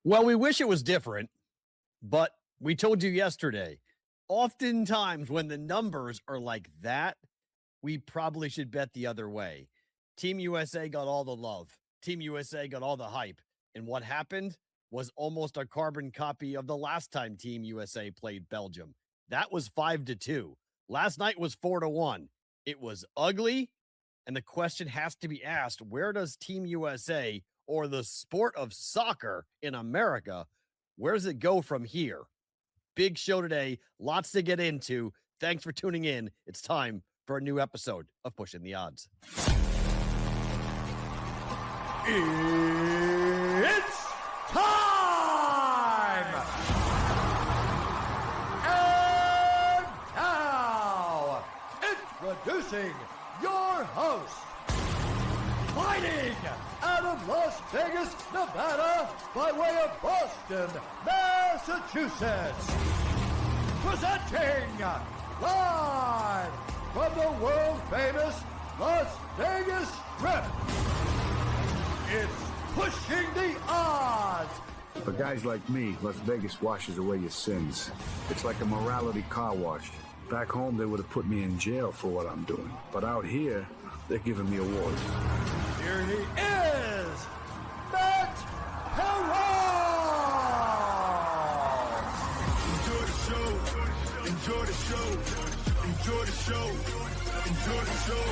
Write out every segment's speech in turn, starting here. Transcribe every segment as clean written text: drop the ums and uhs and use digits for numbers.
Well, we wish it was different, but we told you yesterday, oftentimes when the numbers are like that, we probably should bet the other way. Team USA got all the love. Team USA got all the hype. And what happened was almost a carbon copy of the last time Team USA played Belgium. That was 5-2. Last night was 4-1. It was ugly. And the question has to be asked, where does Team USA or the sport of soccer in America, where does it go from here? Big show today. Lots to get into. Thanks for tuning in. It's time for a new episode of Pushing the Odds. It's time! And now, introducing your host, fighting out of Las Vegas, Nevada, by way of Boston, Massachusetts, presenting live from the world-famous Las Vegas Strip, it's Pushing the Odds. For guys like me, Las Vegas washes away your sins. It's like a morality car wash. Back home, they would have put me in jail for what I'm doing. But out here, they're giving me awards. Here he is, Matt Perrault. Enjoy the show. Enjoy the show. Enjoy the show. Enjoy the show.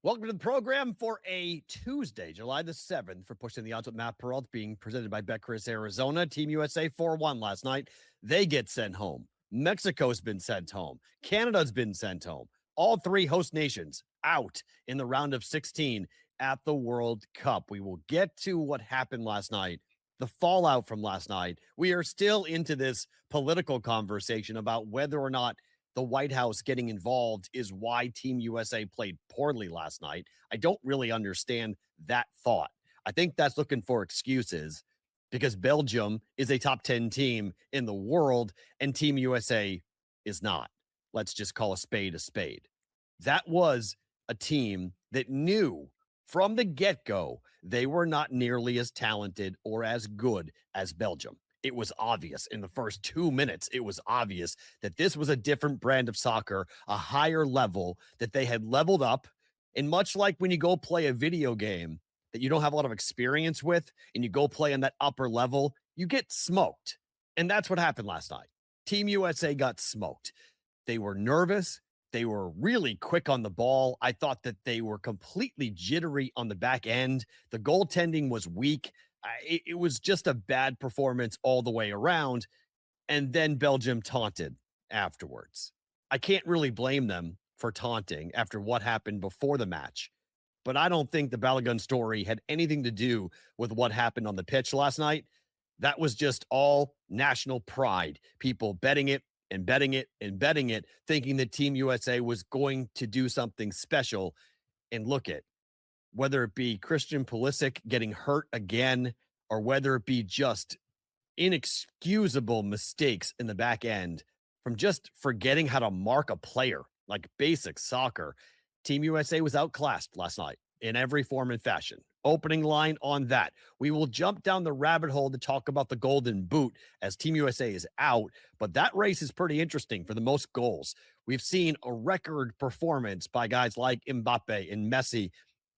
Welcome to the program for a Tuesday, July the 7th, for Pushing the Odds with Matt Perrault, being presented by BetCris Arizona. Team USA 4-1 last night. They get sent home. Mexico's been sent home. Canada's been sent home. All three host nations out in the round of 16 at the World Cup. We will get to what happened last night, the fallout from last night. We are still into this political conversation about whether or not the White House getting involved is why Team USA played poorly last night. I don't really understand that thought. I think that's looking for excuses because Belgium is a top 10 team in the world and Team USA is not. Let's just call a spade a spade. That was a team that knew from the get-go they were not nearly as talented or as good as Belgium. It was obvious in the first 2 minutes. It was obvious that this was a different brand of soccer, a higher level, that they had leveled up. And much like when you go play a video game that you don't have a lot of experience with and you go play on that upper level, you get smoked. And that's what happened last night. Team USA got smoked. They were nervous. They were really quick on the ball. I thought that they were completely jittery on the back end. The goaltending was weak. It was just a bad performance all the way around. And then Belgium taunted afterwards. I can't really blame them for taunting after what happened before the match. But I don't think the Balogun story had anything to do with what happened on the pitch last night. That was just all national pride. People betting it and betting it and betting it, thinking that Team USA was going to do something special. And look at, whether it be Christian Pulisic getting hurt again, or whether it be just inexcusable mistakes in the back end from just forgetting how to mark a player, like basic soccer, Team USA was outclassed last night in every form and fashion. Opening line on that. We will jump down the rabbit hole to talk about the Golden Boot as Team USA is out, but that race is pretty interesting for the most goals. We've seen a record performance by guys like Mbappe and Messi,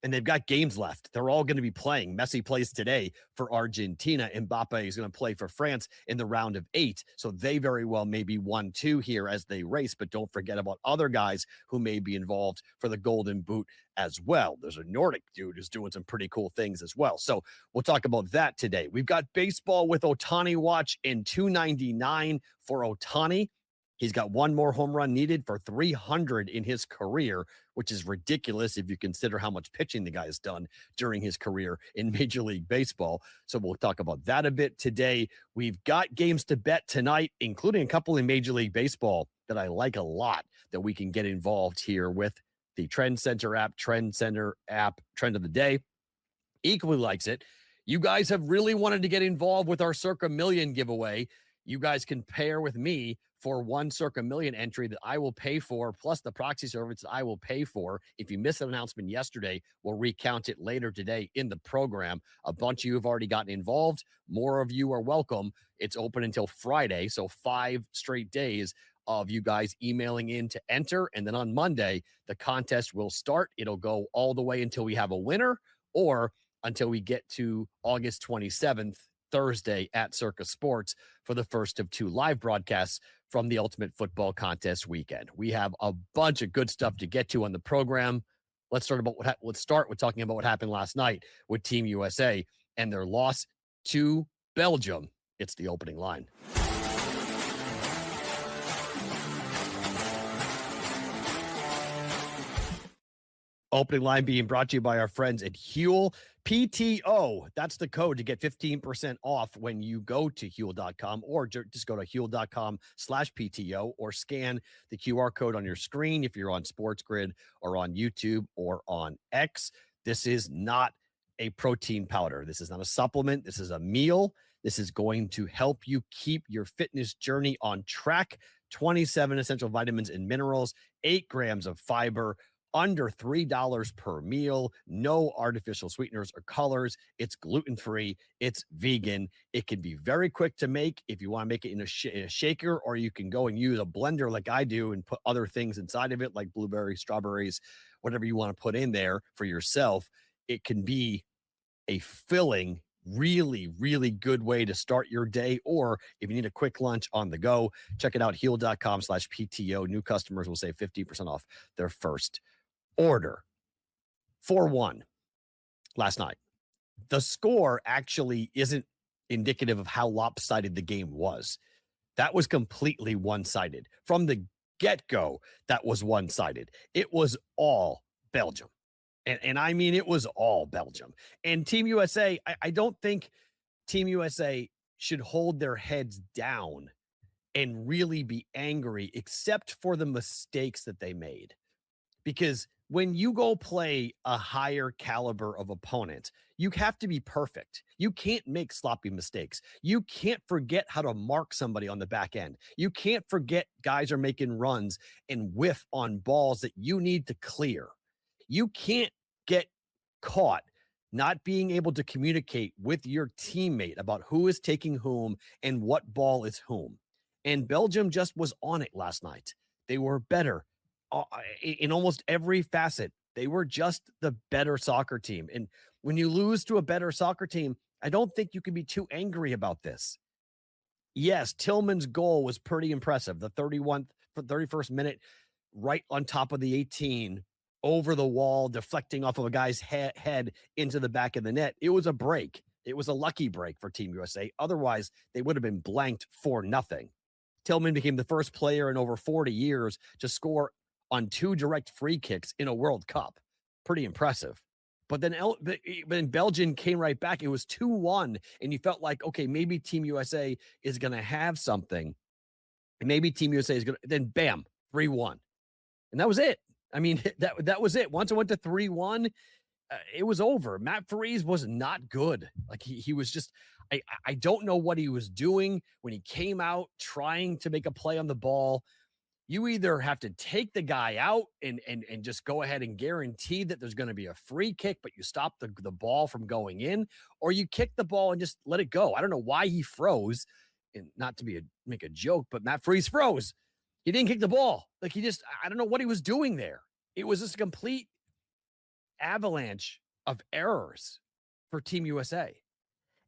and they've got games left. They're all going to be playing. Messi plays today for Argentina. Mbappe is going to play for France in the round of 8. So they very well may be 1-2 here as they race, but don't forget about other guys who may be involved for the Golden Boot as well. There's a Nordic dude who's doing some pretty cool things as well. So we'll talk about that today. We've got baseball with Ohtani watch in 299 for Ohtani. He's got one more home run needed for 300 in his career, which is ridiculous if you consider how much pitching the guy has done during his career in Major League Baseball. So we'll talk about that a bit today. We've got games to bet tonight, including a couple in Major League Baseball that I like a lot that we can get involved here with the Trend Center app, Trend of the Day. Equally likes it. You guys have really wanted to get involved with our Circa Million giveaway. You guys can pair with me for one Circa Million entry that I will pay for, plus the proxy service that I will pay for. If you missed an announcement yesterday, we'll recount it later today in the program. A bunch of you have already gotten involved. More of you are welcome. It's open until Friday, so 5 straight days of you guys emailing in to enter. And then on Monday, the contest will start. It'll go all the way until we have a winner or until we get to August 27th, Thursday at Circa Sports for the first of 2 live broadcasts from the Ultimate Football Contest weekend. We have a bunch of good stuff to get to on the program. Let's start with talking about what happened last night with Team USA and their loss to Belgium. It's the opening line. Opening line being brought to you by our friends at Huel. PTO, that's the code to get 15% off when you go to Huel.com, or just go to Huel.com/PTO or scan the QR code on your screen if you're on SportsGrid or on YouTube or on X. This is not a protein powder. This is not a supplement. This is a meal. This is going to help you keep your fitness journey on track. 27 essential vitamins and minerals, 8 grams of fiber, under $3 per meal, no artificial sweeteners or colors. It's gluten-free. It's vegan. It can be very quick to make if you want to make it in a shaker, or you can go and use a blender like I do and put other things inside of it, like blueberries, strawberries, whatever you want to put in there for yourself. It can be a filling, really, really good way to start your day. Or if you need a quick lunch on the go, check it out, Huel.com/PTO. New customers will save 50% off their first order. 4-1 last night. The score actually isn't indicative of how lopsided the game was. That was completely one-sided. From the get-go, that was one-sided. It was all Belgium. And I mean, it was all Belgium. And Team USA, I don't think Team USA should hold their heads down and really be angry, except for the mistakes that they made. Because when you go play a higher caliber of opponent, you have to be perfect. You can't make sloppy mistakes. You can't forget how to mark somebody on the back end. You can't forget guys are making runs and whiff on balls that you need to clear. You can't get caught not being able to communicate with your teammate about who is taking whom and what ball is whom. And Belgium just was on it last night. They were better in almost every facet. They were just the better soccer team. And when you lose to a better soccer team, I don't think you can be too angry about this. Yes, Tillman's goal was pretty impressive. The 31st minute, right on top of the 18, over the wall, deflecting off of a guy's head into the back of the net. It was a break. It was a lucky break for Team USA. Otherwise, they would have been blanked for nothing. Tillman became the first player in over 40 years to score on 2 direct free kicks in a World Cup. Pretty impressive. But then Belgium came right back. It was 2-1, and you felt like, okay, maybe Team USA is going to have something. And maybe Team USA is going to, then bam, 3-1. And that was it. I mean, that was it. Once it went to 3-1, it was over. Matt Freese was not good. Like he was just, I don't know what he was doing when he came out trying to make a play on the ball. You either have to take the guy out and just go ahead and guarantee that there's going to be a free kick, but you stop the ball from going in, or you kick the ball and just let it go. I don't know why he froze, and not to make a joke, but Matt Freese froze. He didn't kick the ball. Like I don't know what he was doing there. It was just a complete avalanche of errors for Team USA.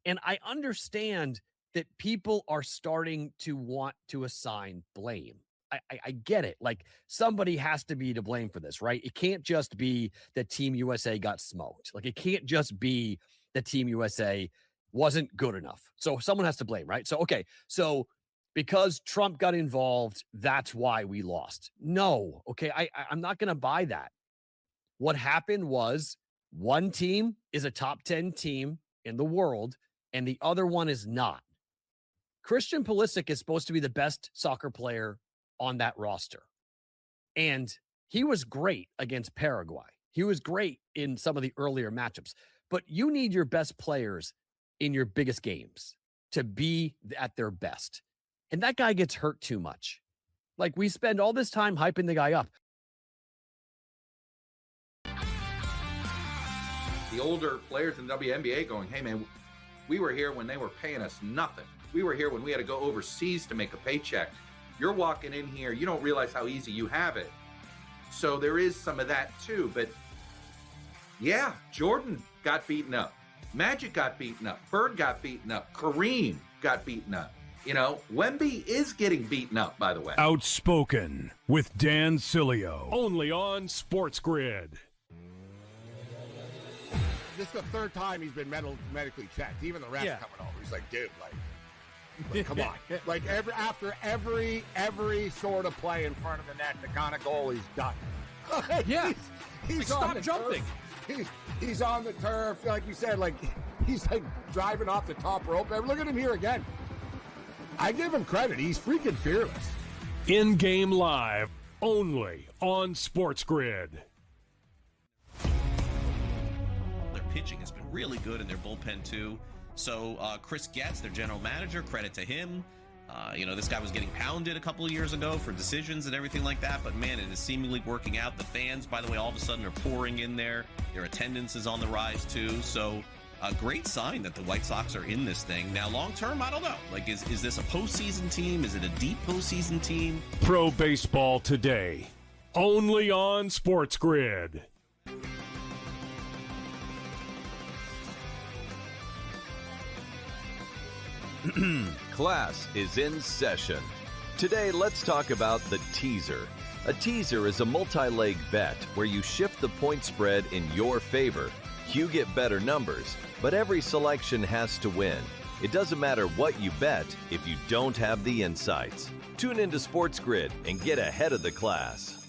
And I understand that people are starting to want to assign blame. I get it. Like, somebody has to be to blame for this, right? It can't just be that Team USA got smoked. Like, it can't just be that Team USA wasn't good enough. So someone has to blame, right? So, okay. So because Trump got involved, that's why we lost. No. Okay. I'm not going to buy that. What happened was one team is a top 10 team in the world and the other one is not. Christian Pulisic is supposed to be the best soccer player on that roster. And he was great against Paraguay. He was great in some of the earlier matchups, but you need your best players in your biggest games to be at their best. And that guy gets hurt too much. Like, we spend all this time hyping the guy up. The older players in the WNBA going, hey, man, we were here when they were paying us nothing. We were here when we had to go overseas to make a paycheck. You're walking in here, you don't realize how easy you have it. So there is some of that too. But yeah, Jordan got beaten up. Magic got beaten up. Bird got beaten up. Kareem got beaten up. You know, Wemby is getting beaten up, by the way. Outspoken with Dan Cilio. Only on SportsGrid. This is the third time he's been medically checked. Even the refs coming over. He's like, dude, like come on. Like after every sort of play in front of the net, the kind of goal he's done. He's stop jumping. He's on the turf, like you said, like he's like driving off the top rope. Look at him here again. I give him credit. He's freaking fearless. In-game live, only on SportsGrid. Pitching has been really good in their bullpen too. So Chris Getz, their general manager, credit to him. This guy was getting pounded a couple of years ago for decisions and everything like that, but man, it is seemingly working out. The fans, by the way, all of a sudden are pouring in there. Their attendance is on the rise too. So a great sign that the White Sox are in this thing. Now, long term, I don't know. Like, is this a postseason team? Is it a deep postseason team? Pro Baseball Today, only on SportsGrid. Class is in session. Today, let's talk about the teaser. A teaser is a multi-leg bet where you shift the point spread in your favor. You get better numbers, but every selection has to win. It doesn't matter what you bet if you don't have the insights. Tune into SportsGrid and get ahead of the class.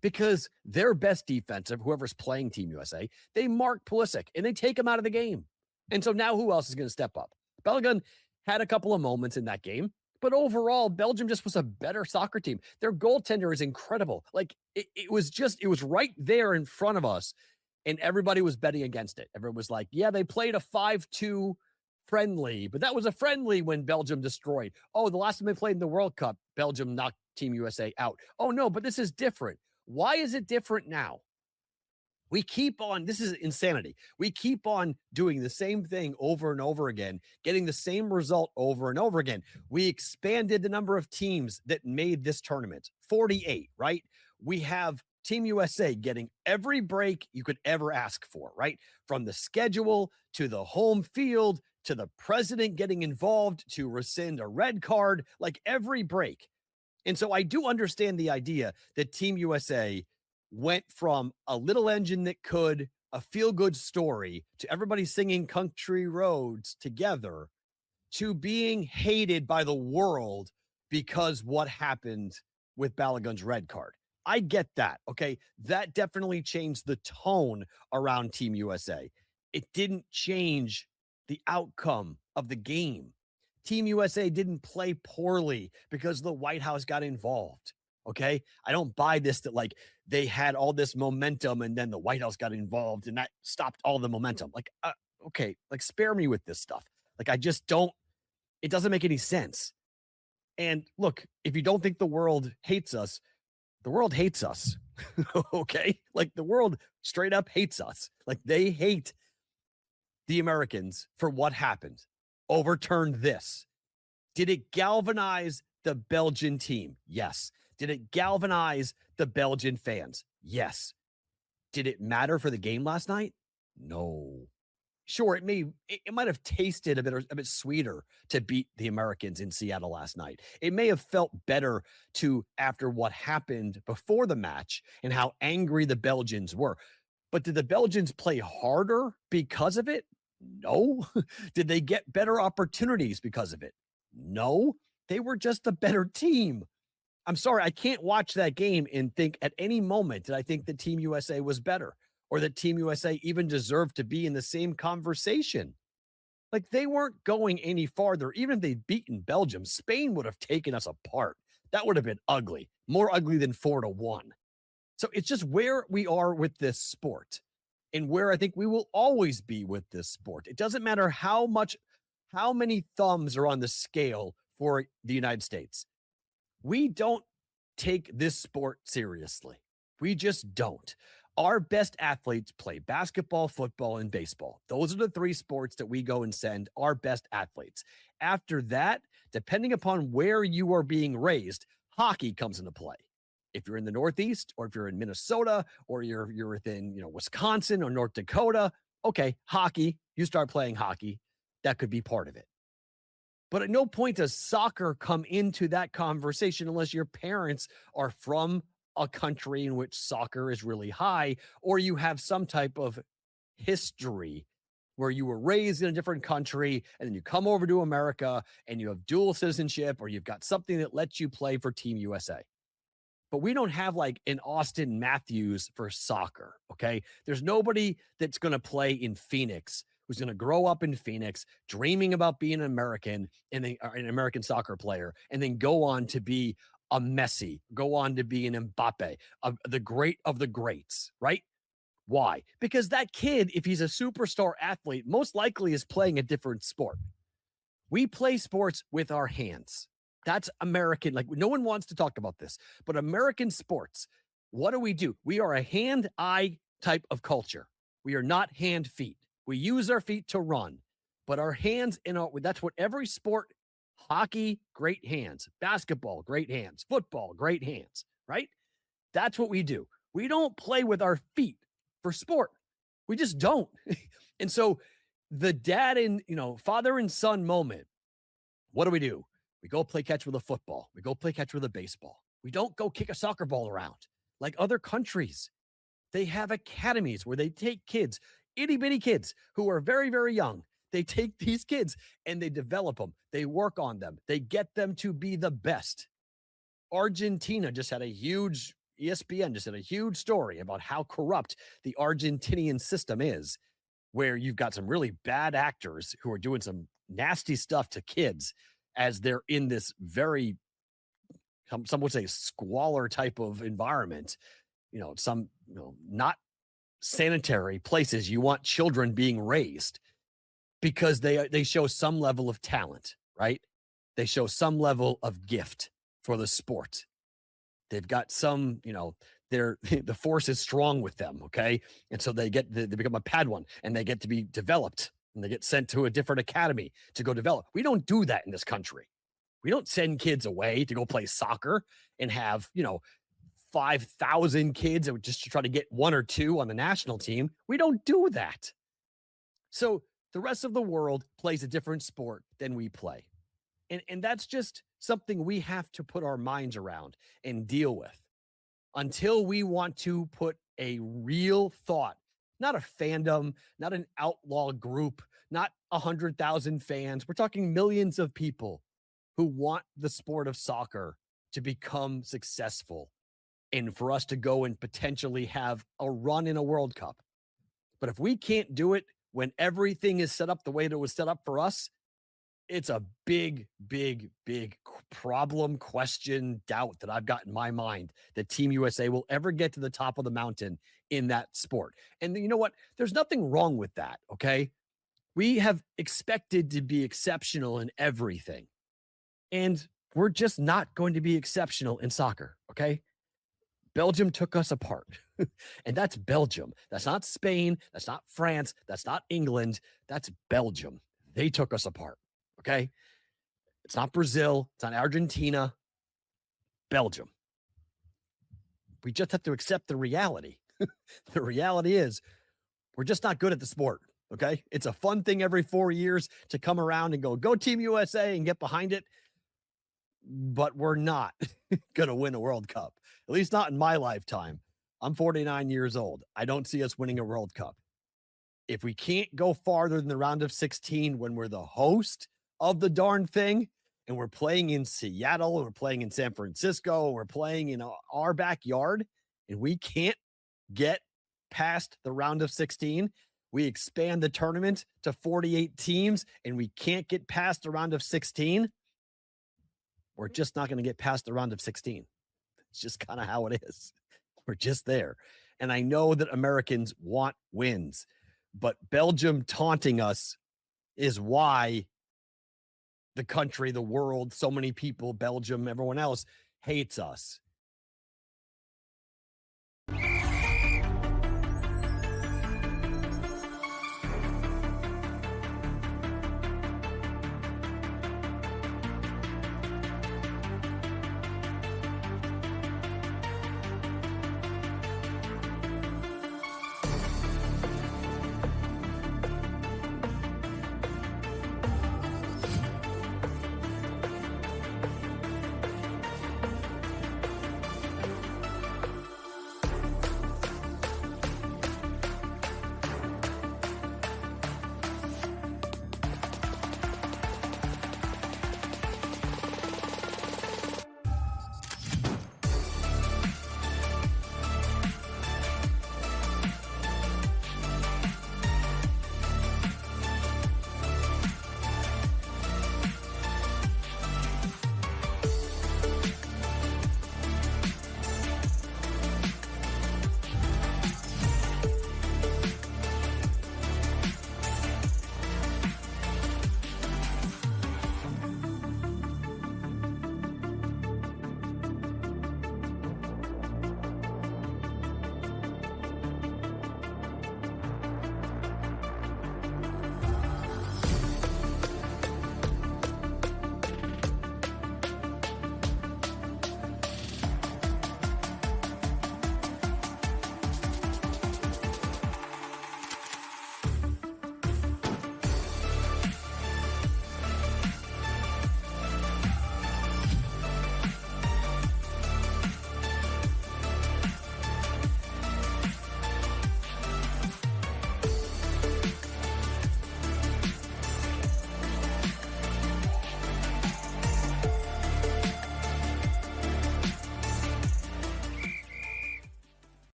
Because their best defensive, whoever's playing Team USA, they mark Pulisic and they take him out of the game. And so now who else is going to step up? Belgium had a couple of moments in that game, but overall, Belgium just was a better soccer team. Their goaltender is incredible. Like, it was right there in front of us, and everybody was betting against it. Everyone was like, yeah, they played a 5-2 friendly, but that was a friendly when Belgium destroyed. Oh, the last time they played in the World Cup, Belgium knocked Team USA out. Oh, no, but this is different. Why is it different now? We keep on, this is insanity. We keep on doing the same thing over and over again, getting the same result over and over again. We expanded the number of teams that made this tournament, 48, right? We have Team USA getting every break you could ever ask for, right? From the schedule to the home field to the president getting involved to rescind a red card, like every break. And so I do understand the idea that Team USA went from a little engine that could, a feel-good story, to everybody singing Country Roads together, to being hated by the world because what happened with Balogun's red card. I get that, okay? That definitely changed the tone around Team USA. It didn't change the outcome of the game. Team USA didn't play poorly because the White House got involved. Okay. I don't buy this that like they had all this momentum and then the White House got involved and that stopped all the momentum. Like, okay, like spare me with this stuff. Like, I just don't, it doesn't make any sense. And look, if you don't think the world hates us, the world hates us. Okay. Like, the world straight up hates us. Like, they hate the Americans for what happened. Overturned this. Did it galvanize the Belgian team? Yes. Did it galvanize the Belgian fans? Yes. Did it matter for the game last night? No. Sure, it might have tasted a bit sweeter to beat the Americans in Seattle last night. It may have felt better after what happened before the match and how angry the Belgians were. But did the Belgians play harder because of it? No. Did they get better opportunities because of it? No. They were just a better team. I'm sorry, I can't watch that game and think at any moment did I think that Team USA was better or that Team USA even deserved to be in the same conversation. Like, they weren't going any farther. Even if they'd beaten Belgium, Spain would have taken us apart. That would have been ugly, more ugly than 4-1. So it's just where we are with this sport and where I think we will always be with this sport. It doesn't matter how many thumbs are on the scale for the United States. We don't take this sport seriously. We just don't. Our best athletes play basketball, football, and baseball. Those are the 3 sports that we go and send our best athletes. After that, depending upon where you are being raised, hockey comes into play. If you're in the Northeast, or if you're in Minnesota, or you're within, Wisconsin or North Dakota, okay, hockey, you start playing hockey. That could be part of it. But at no point does soccer come into that conversation unless your parents are from a country in which soccer is really high, or you have some type of history where you were raised in a different country and then you come over to America and you have dual citizenship, or you've got something that lets you play for Team USA. But we don't have like an Austin Matthews for soccer, okay? There's nobody that's going to play in Phoenix who's going to grow up in Phoenix dreaming about being an American and then an American soccer player and then go on to be a Messi, go on to be an Mbappe, the great of the greats, right? Why? Because that kid, if he's a superstar athlete, most likely is playing a different sport. We play sports with our hands. That's American. Like, no one wants to talk about this, but American sports, what do? We are a hand-eye type of culture. We are not hand-feet. We use our feet to run, but our hands, that's what every sport. Hockey, great hands. Basketball, great hands. Football, great hands, right? That's what we do. We don't play with our feet for sport. We just don't. And so the dad and, father and son moment, what do? We go play catch with a football. We go play catch with a baseball. We don't go kick a soccer ball around like other countries. They have academies where they take kids, itty bitty kids who are very, very young. They take these kids and they develop them. They work on them. They get them to be the best. Argentina just had a huge, ESPN just had a huge story about how corrupt the Argentinian system is, where you've got some really bad actors who are doing some nasty stuff to kids as they're in this very, some would say, squalor type of environment, not sanitary places you want children being raised, because they show some level of talent, right? They show some level of gift for the sport. They've got some, the force is strong with them, okay? And so they become a Padawan and they get to be developed and they get sent to a different academy to go develop. We don't do that in this country. We don't send kids away to go play soccer and have, 5,000 kids that would just try to get 1 or 2 on the national team. We don't do that. So the rest of the world plays a different sport than we play. And that's just something we have to put our minds around and deal with until we want to put a real thought, not a fandom, not an outlaw group, not 100,000 fans. We're talking millions of people who want the sport of soccer to become successful and for us to go and potentially have a run in a World Cup. But if we can't do it when everything is set up the way that it was set up for us, it's a big, big, big problem, question, doubt that I've got in my mind that Team USA will ever get to the top of the mountain in that sport. And you know what? There's nothing wrong with that, okay? We have expected to be exceptional in everything. And we're just not going to be exceptional in soccer, okay? Belgium took us apart. And that's Belgium. That's not Spain. That's not France. That's not England. That's Belgium. They took us apart. Okay. It's not Brazil. It's not Argentina. Belgium. We just have to accept the reality. The reality is we're just not good at the sport. Okay. It's a fun thing every 4 years to come around and go Team USA and get behind it. But we're not going to win a World Cup, at least not in my lifetime. I'm 49 years old. I don't see us winning a World Cup. If we can't go farther than the round of 16 when we're the host of the darn thing, and we're playing in Seattle, and we're playing in San Francisco, and we're playing in our backyard, and we can't get past the round of 16, we expand the tournament to 48 teams, and we can't get past the round of 16, we're just not going to get past the round of 16. It's just kind of how it is. We're just there. And I know that Americans want wins, but Belgium taunting us is why the country, the world, so many people, Belgium, everyone else hates us.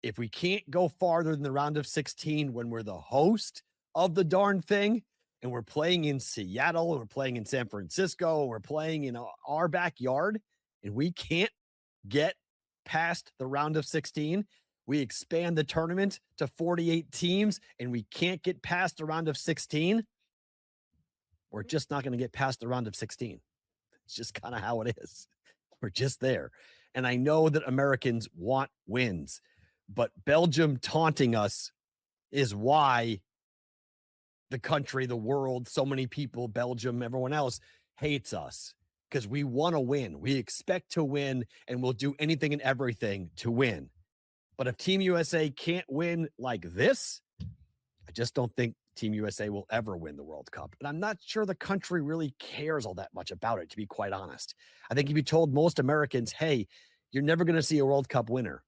If we can't go farther than the round of 16 when we're the host of the darn thing, and we're playing in Seattle, and we're playing in San Francisco, and we're playing in our backyard, and we can't get past the round of 16, we expand the tournament to 48 teams, and we can't get past the round of 16, we're just not going to get past the round of 16. It's just kind of how it is. We're just there. And I know that Americans want wins, but Belgium taunting us is why the country, the world, so many people, Belgium, everyone else hates us, because we want to win. We expect to win, and we'll do anything and everything to win. But if Team USA can't win like this, I just don't think Team USA will ever win the World Cup. And I'm not sure the country really cares all that much about it, to be quite honest. I think if you told most Americans, hey, you're never going to see a World Cup winner.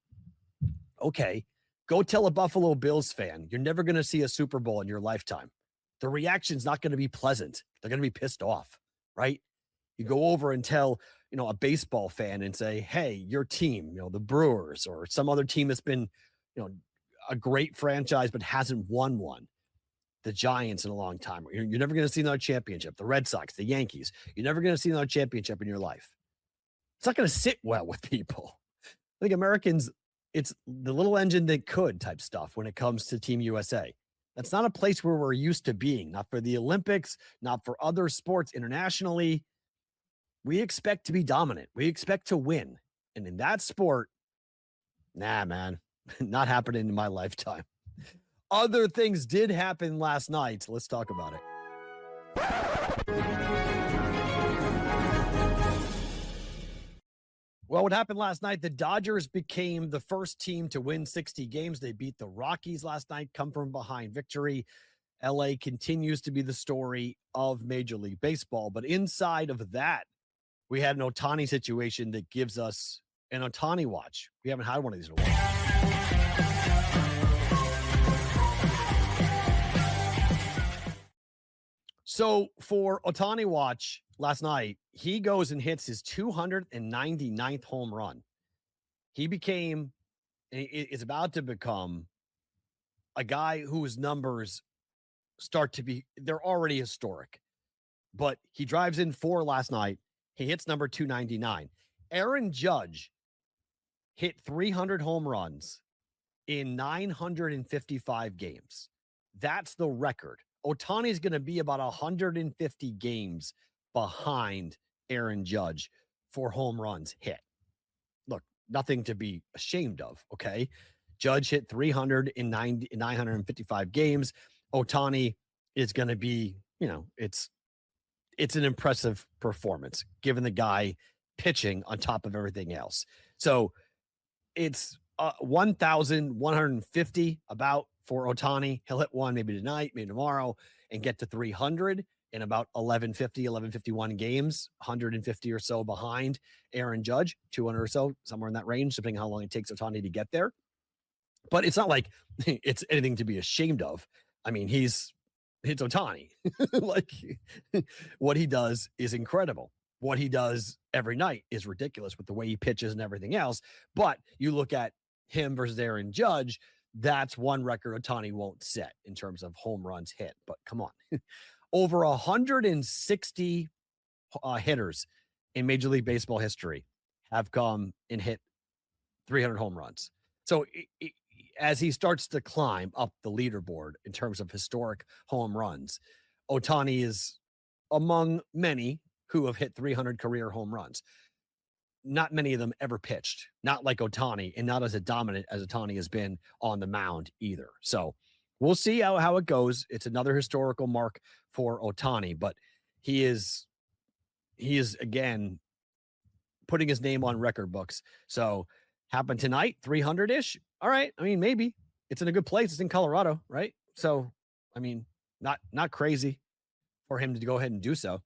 Okay, go tell a Buffalo Bills fan, you're never going to see a Super Bowl in your lifetime. The reaction's not going to be pleasant. They're going to be pissed off, right? You go over and tell, a baseball fan and say, hey, your team, the Brewers or some other team that's been, a great franchise but hasn't won one. The Giants in a long time. You're never going to see another championship. The Red Sox, the Yankees. You're never going to see another championship in your life. It's not going to sit well with people. I think Americans, it's the little engine that could type stuff when it comes to Team USA. That's not a place where we're used to being, not for the Olympics, not for other sports internationally. We expect to be dominant. We expect to win. And in that sport, nah, man, not happening in my lifetime. Other things did happen last night. Let's talk about it. Well, what happened last night, the Dodgers became the first team to win 60 games. They beat the Rockies last night, come from behind victory. LA continues to be the story of Major League Baseball. But inside of that, we had an Ohtani situation that gives us an Ohtani watch. We haven't had one of these in a while. So for Ohtani watch last night, he goes and hits his 299th home run. He is about to become a guy whose numbers they're already historic. But he drives in 4 last night. He hits number 299. Aaron Judge hit 300 home runs in 955 games. That's the record. Ohtani is going to be about 150 games behind Aaron Judge for home runs hit. Look, nothing to be ashamed of, okay? Judge hit 300 in 955 games. Ohtani is going to be, it's an impressive performance given the guy pitching on top of everything else. So it's 1,150 about for Ohtani. He'll hit one maybe tonight, maybe tomorrow, and get to 300 in about 1151 games, 150 or so behind Aaron Judge, 200 or so, somewhere in that range, depending on how long it takes Ohtani to get there. But it's not like it's anything to be ashamed of. I mean, it's Ohtani. Like, what he does is incredible. What he does every night is ridiculous with the way he pitches and everything else. But you look at him versus Aaron Judge, that's one record Ohtani won't set in terms of home runs hit. But come on. Over 160 hitters in Major League Baseball history have come and hit 300 home runs. So as he starts to climb up the leaderboard in terms of historic home runs, Ohtani is among many who have hit 300 career home runs. Not many of them ever pitched, not like Ohtani, and not as dominant as Ohtani has been on the mound either. So we'll see how it goes. It's another historical mark for Ohtani, but he is again putting his name on record books. So happen tonight, 300-ish. All right. I mean, maybe it's in a good place. It's in Colorado, right? So, I mean, not crazy for him to go ahead and do so.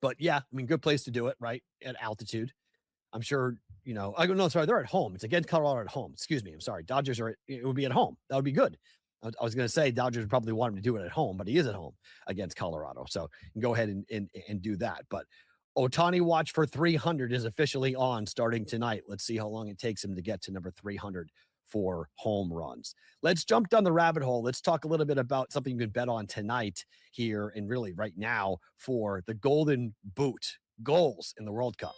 But yeah, I mean, good place to do it, right? At altitude. I'm sure, they're at home. It's against Colorado at home. Excuse me. I'm sorry. Dodgers it would be at home. That would be good. I was going to say Dodgers would probably want him to do it at home, but he is at home against Colorado. So you can go ahead and do that. But Ohtani watch for 300 is officially on starting tonight. Let's see how long it takes him to get to number 300 for home runs. Let's jump down the rabbit hole. Let's talk a little bit about something you can bet on tonight here and really right now for the Golden Boot goals in the World Cup.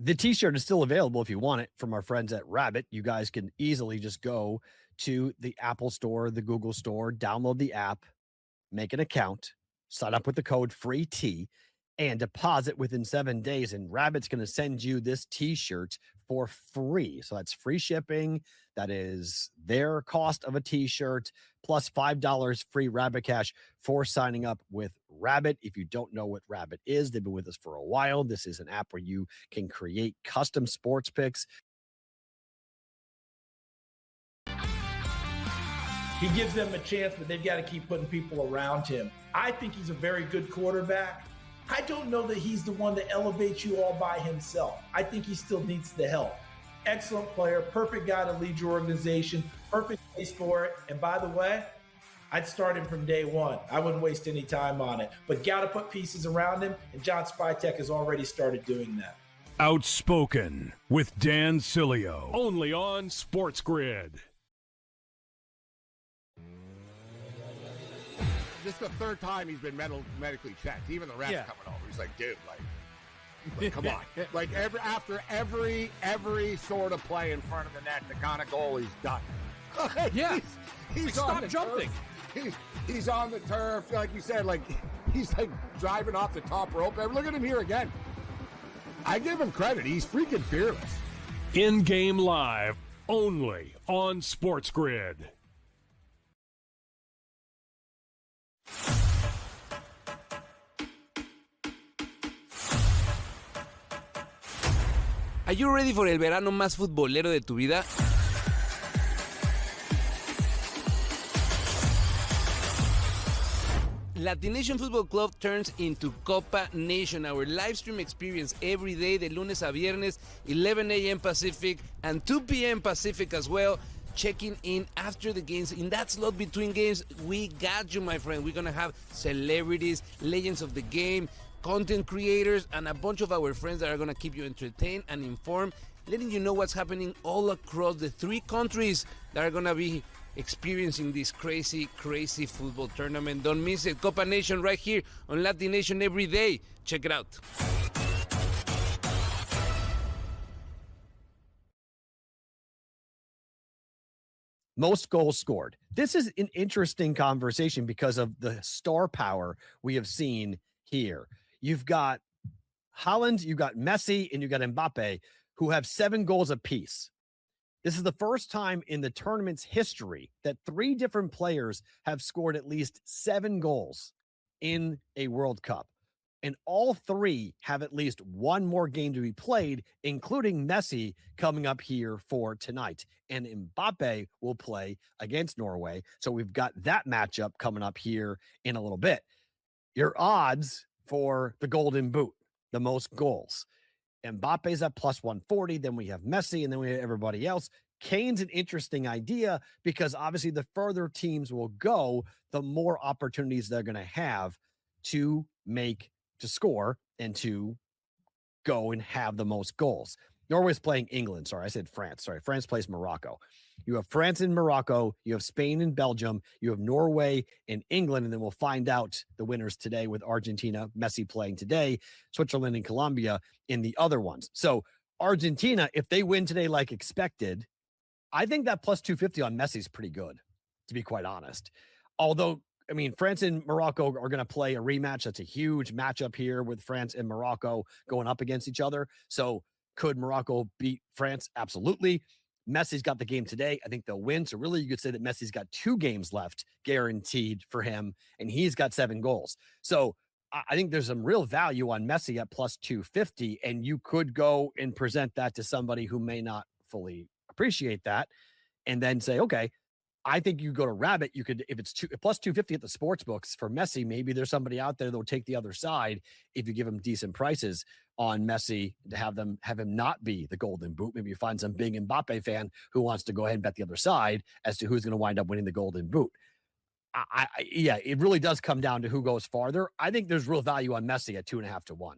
The t-shirt is still available if you want it from our friends at Rabbit. You guys can easily just go to the Apple Store, the Google Store, download the app, make an account, sign up with the code FREET, and deposit within 7 days. And Rabbit's going to send you this t-shirt for free. So that's free shipping. That is their cost of a t-shirt plus $5 free Rabbit Cash for signing up with Rabbit. If you don't know what Rabbit is, they've been with us for a while. This is an app where you can create custom sports picks. He gives them a chance, but they've got to keep putting people around him. I think he's a very good quarterback. I don't know that he's the one that elevates you all by himself. I think he still needs the help. Excellent player, perfect guy to lead your organization, perfect place for it. And by the way, I'd start him from day one. I wouldn't waste any time on it. But got to put pieces around him, and John Spytek has already started doing that. Outspoken with Dan Cilio, only on SportsGrid. This is the third time he's been medically checked. Even the refs coming over. He's like, dude, like come on. Like after every sort of play in front of the net, the kind of goal he's done. He's stop jumping. He's on the turf, like you said, like he's like driving off the top rope. Look at him here again. I give him credit. He's freaking fearless. In-game live, only on SportsGrid. Are you ready for el verano más futbolero de tu vida? Latination Football Club turns into Copa Nation, our live stream experience every day, de lunes a viernes, 11 a.m. Pacific and 2 p.m. Pacific as well. Checking in after the games. In that slot between games, we got you, my friend. We're going to have celebrities, legends of the game, content creators, and a bunch of our friends that are going to keep you entertained and informed, letting you know what's happening all across the 3 countries that are going to be experiencing this crazy, crazy football tournament. Don't miss it. Copa Nation right here on Latin Nation every day. Check it out. Most goals scored. This is an interesting conversation because of the star power we have seen here. You've got Haaland, you've got Messi, and you've got Mbappe, who have 7 goals apiece. This is the first time in the tournament's history that 3 different players have scored at least 7 goals in a World Cup. And all 3 have at least one more game to be played, including Messi coming up here for tonight. And Mbappe will play against Norway. So we've got that matchup coming up here in a little bit. Your odds for the Golden Boot, the most goals. Mbappe's at plus 140. Then we have Messi, and then we have everybody else. Kane's an interesting idea because obviously the further teams will go, the more opportunities they're going to have to score and to go and have the most goals. Norway's playing England. Sorry, I said France. Sorry, France plays Morocco. You have France and Morocco. You have Spain and Belgium. You have Norway and England. And then we'll find out the winners today with Argentina, Messi playing today, Switzerland and Colombia in the other ones. So Argentina, if they win today like expected, I think that plus 250 on Messi is pretty good, to be quite honest. Although, I mean, France and Morocco are going to play a rematch. That's a huge matchup here with France and Morocco going up against each other. So could Morocco beat France? Absolutely. Messi's got the game today. I think they'll win. So really, you could say that Messi's got 2 games left guaranteed for him, and he's got 7 goals. So I think there's some real value on Messi at plus 250, and you could go and present that to somebody who may not fully appreciate that and then say, okay, I think you go to Rabbit. You could, if it's plus 250 at the sports books for Messi, maybe there's somebody out there that will take the other side if you give him decent prices on Messi to have him not be the Golden Boot. Maybe you find some big Mbappe fan who wants to go ahead and bet the other side as to who's going to wind up winning the Golden Boot. Yeah, it really does come down to who goes farther. I think there's real value on Messi at 2.5 to 1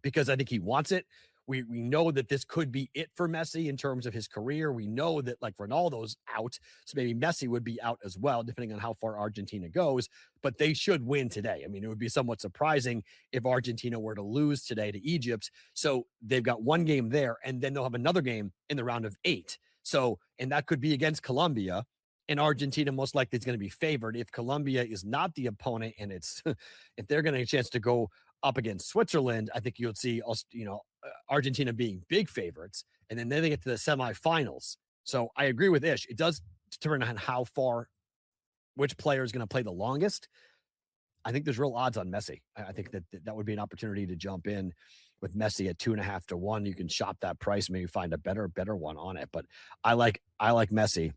because I think he wants it. We know that this could be it for Messi in terms of his career. We know that like Ronaldo's out, so maybe Messi would be out as well, depending on how far Argentina goes. But they should win today. I mean, it would be somewhat surprising if Argentina were to lose today to Egypt. So they've got 1 game there, and then they'll have another game in the round of 8. So, and that could be against Colombia. And Argentina most likely is going to be favored. If Colombia is not the opponent, and it's if they're going to have a chance to go up against Switzerland, I think you'll see us, Argentina being big favorites, and then they get to the semifinals. So I agree with Ish. It does determine on how far, which player is going to play the longest. I think there's real odds on Messi. I think that would be an opportunity to jump in with Messi at 2.5 to 1. You can shop that price, maybe find a better one on it. But I like Messi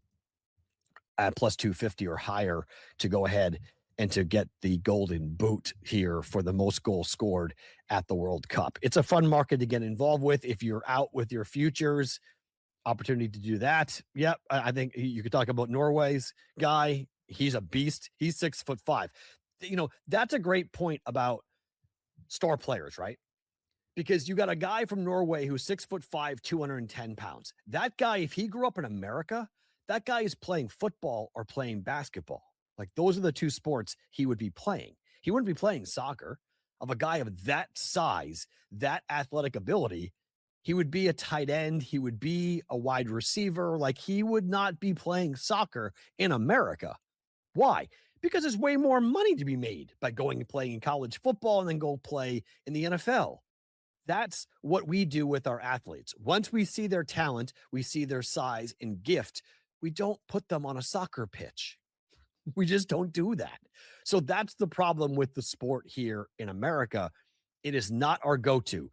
at plus 250 or higher to go ahead and to get the Golden Boot here for the most goals scored at the World Cup. It's a fun market to get involved with. If you're out with your futures, opportunity to do that. Yep. I think you could talk about Norway's guy. He's a beast. He's 6'5". That's a great point about star players, right? Because you got a guy from Norway who's 6'5", 210 pounds. That guy, if he grew up in America, that guy is playing football or playing basketball. Like those are the 2 sports he would be playing. He wouldn't be playing soccer. Of a guy of that size, that athletic ability, he would be a tight end. He would be a wide receiver. Like he would not be playing soccer in America. Why? Because there's way more money to be made by going and playing in college football and then go play in the NFL. That's what we do with our athletes. Once we see their talent, we see their size and gift, we don't put them on a soccer pitch. We just don't do that. So that's the problem with the sport here in America. It is not our go-to.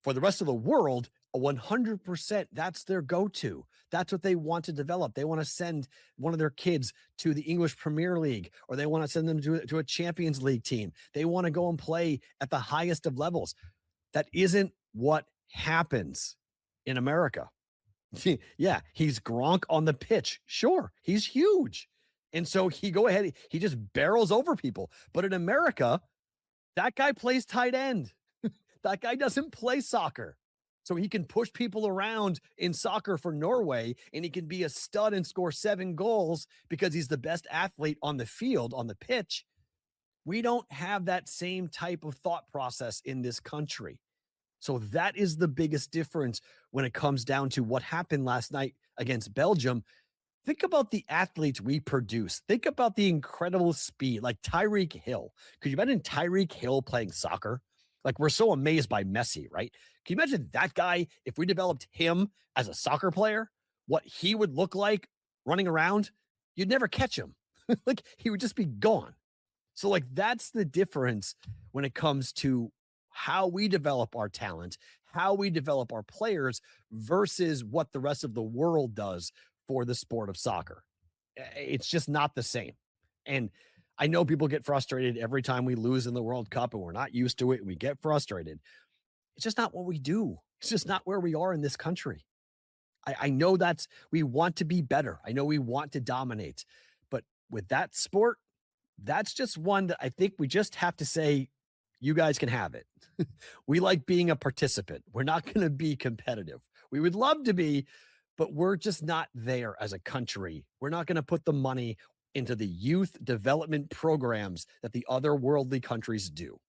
For the rest of the world, 100%, that's their go-to. That's what they want to develop. They want to send one of their kids to the English Premier League, or they want to send them to a Champions League team. They want to go and play at the highest of levels. That isn't what happens in America. Yeah, he's Gronk on the pitch. Sure, he's huge. And so he just barrels over people. But in America, that guy plays tight end. That guy doesn't play soccer. So he can push people around in soccer for Norway, and he can be a stud and score 7 goals because he's the best athlete on the field, on the pitch. We don't have that same type of thought process in this country. So that is the biggest difference when it comes down to what happened last night against Belgium. Think about the athletes we produce. Think about the incredible speed, like Tyreek Hill. Could you imagine Tyreek Hill playing soccer? Like, we're so amazed by Messi, right? Can you imagine that guy, if we developed him as a soccer player, what he would look like running around? You'd never catch him. Like, he would just be gone. So, like, that's the difference when it comes to how we develop our talent, how we develop our players versus what the rest of the world does for the sport of soccer. It's just not the same. And I know people get frustrated every time we lose in the World Cup and we're not used to it. We get frustrated. It's just not what we do. It's just not where we are in this country. I know we want to be better. I know we want to dominate. But with that sport, that's just one that I think we just have to say, you guys can have it. We like being a participant. We're not going to be competitive. We would love to be, but we're just not there as a country. We're not going to put the money into the youth development programs that the other worldly countries do.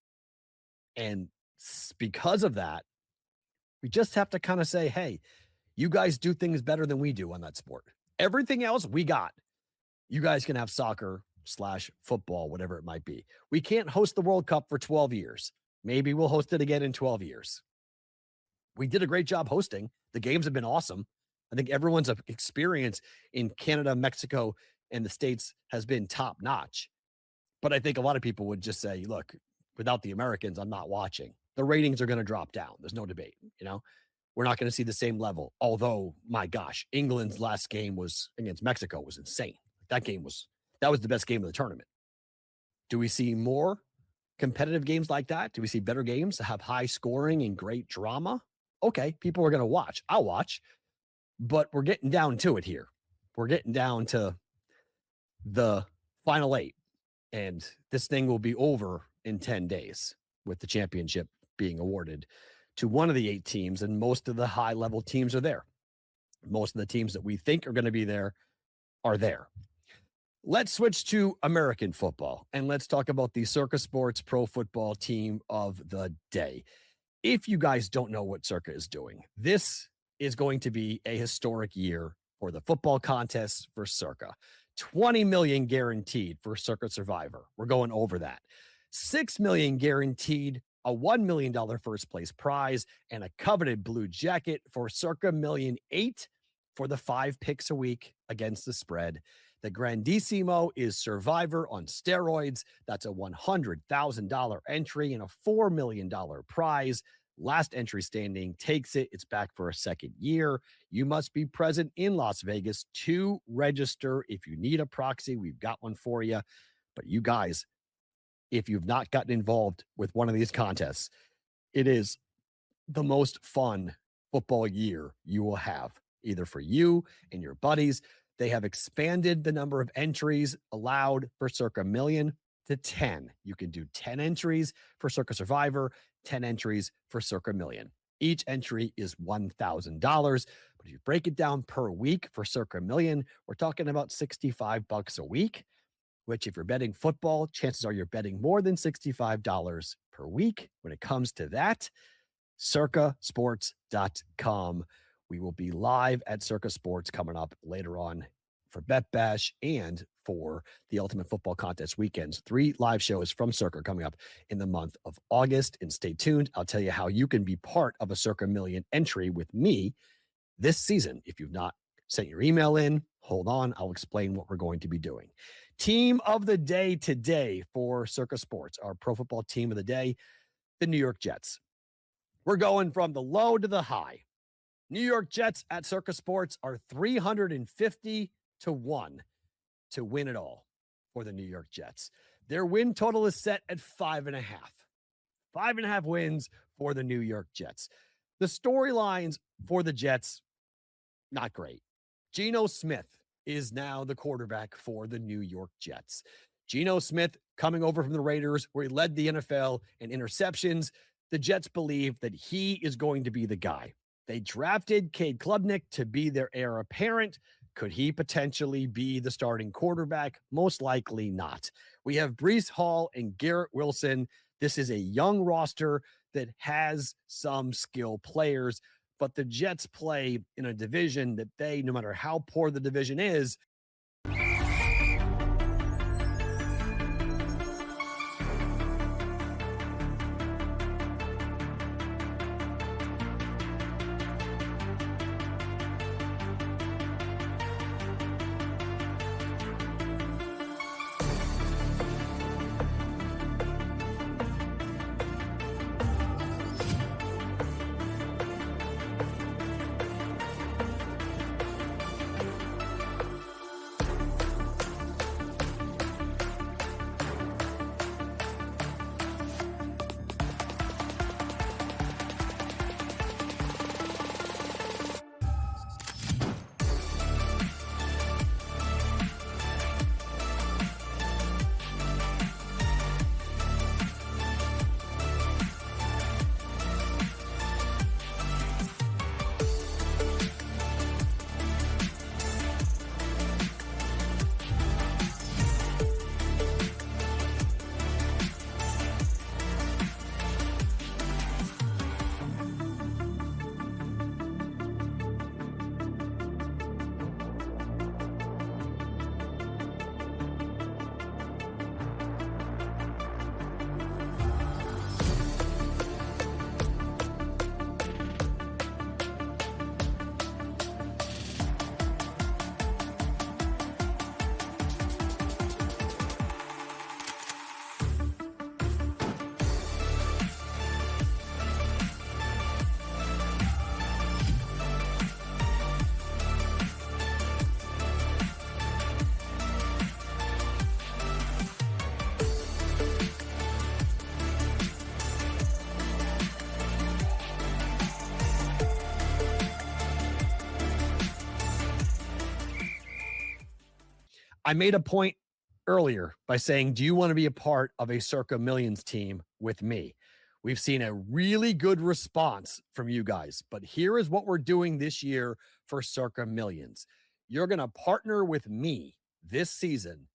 And because of that, we just have to kind of say, hey, you guys do things better than we do on that sport. Everything else we got. You guys can have soccer/football, whatever it might be. We can't host the World Cup for 12 years. Maybe we'll host it again in 12 years. We did a great job hosting. The games have been awesome. I think everyone's experience in Canada, Mexico, and the States has been top notch. But I think a lot of people would just say, look, without the Americans, I'm not watching. The ratings are going to drop down. There's no debate. We're not going to see the same level. Although, my gosh, England's last game was against Mexico was insane. That was the best game of the tournament. Do we see more competitive games like that? Do we see better games that have high scoring and great drama? Okay, people are going to watch. I'll watch. But we're getting down to it here. We're getting down to the final 8. And this thing will be over in 10 days with the championship being awarded to one of the 8 teams. And most of the high-level teams are there. Most of the teams that we think are going to be there are there. Let's switch to American football, and let's talk about the Circa Sports Pro Football Team of the Day. If you guys don't know what Circa is doing, this is going to be a historic year for the football contest for Circa. $20 million guaranteed for Circa Survivor. We're going over that. $6 million guaranteed, a $1 million first place prize, and a coveted blue jacket for Circa $1.8 million for the 5 picks a week against the spread. The Grandissimo is Survivor on steroids. That's a $100,000 entry and a $4 million prize. Last entry standing takes it. It's back for a second year. You must be present in Las Vegas to register. If you need a proxy, we've got one for you. But you guys, if you've not gotten involved with one of these contests, it is the most fun football year you will have, either for you and your buddies. They have expanded the number of entries allowed for Circa $1 million to 10. You can do 10 entries for Circa Survivor, 10 entries for Circa $1 million. Each entry is $1,000. But if you break it down per week for Circa $1 million, we're talking about $65 a week, which if you're betting football, chances are you're betting more than $65 per week. When it comes to that, circasports.com. We will be live at Circa Sports coming up later on for Bet Bash and for the Ultimate Football Contest weekends. 3 live shows from Circa coming up in the month of August. And stay tuned. I'll tell you how you can be part of a Circa $1 million entry with me this season. If you've not sent your email in, hold on. I'll explain what we're going to be doing. Team of the day today for Circa Sports, our pro football team of the day, the New York Jets. We're going from the low to the high. New York Jets at Circa Sports are 350 to 1 to win it all for the New York Jets. Their win total is set at 5.5. 5.5 wins for the New York Jets. The storylines for the Jets, not great. Geno Smith is now the quarterback for the New York Jets. Geno Smith coming over from the Raiders, where he led the NFL in interceptions. The Jets believe that he is going to be the guy. They drafted Cade Klubnik to be their heir apparent. Could he potentially be the starting quarterback? Most likely not. We have Breece Hall and Garrett Wilson. This is a young roster that has some skill players, but the Jets play in a division that they, no matter how poor the division is, I made a point earlier by saying, do you want to be a part of a Circa Millions team with me? We've seen a really good response from you guys, but here is what we're doing this year for Circa Millions. You're going to partner with me this season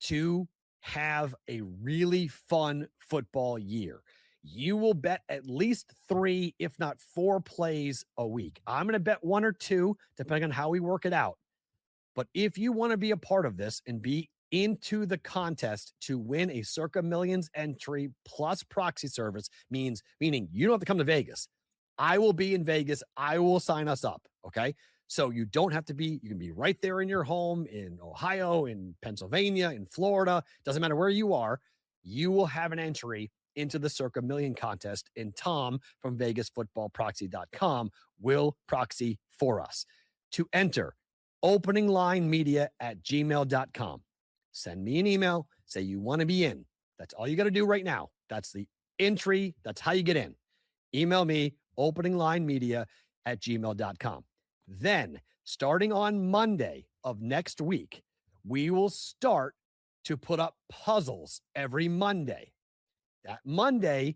to have a really fun football year. You will bet at least 3, if not 4 plays a week. I'm going to bet 1 or 2, depending on how we work it out. But if you want to be a part of this and be into the contest to win a Circa Millions entry plus proxy service, meaning you don't have to come to Vegas. I will be in Vegas. I will sign us up. Okay. So you don't have to be, you can be right there in your home in Ohio, in Pennsylvania, in Florida. Doesn't matter where you are. You will have an entry into the Circa Million contest, and Tom from VegasFootballProxy.com will proxy for us. To enter, openinglinemedia@gmail.com. Send me an email. Say you want to be in. That's all you got to do right now. That's the entry. That's how you get in. Email me, openinglinemedia@gmail.com. Then, starting on Monday of next week, we will start to put up puzzles every Monday. That Monday,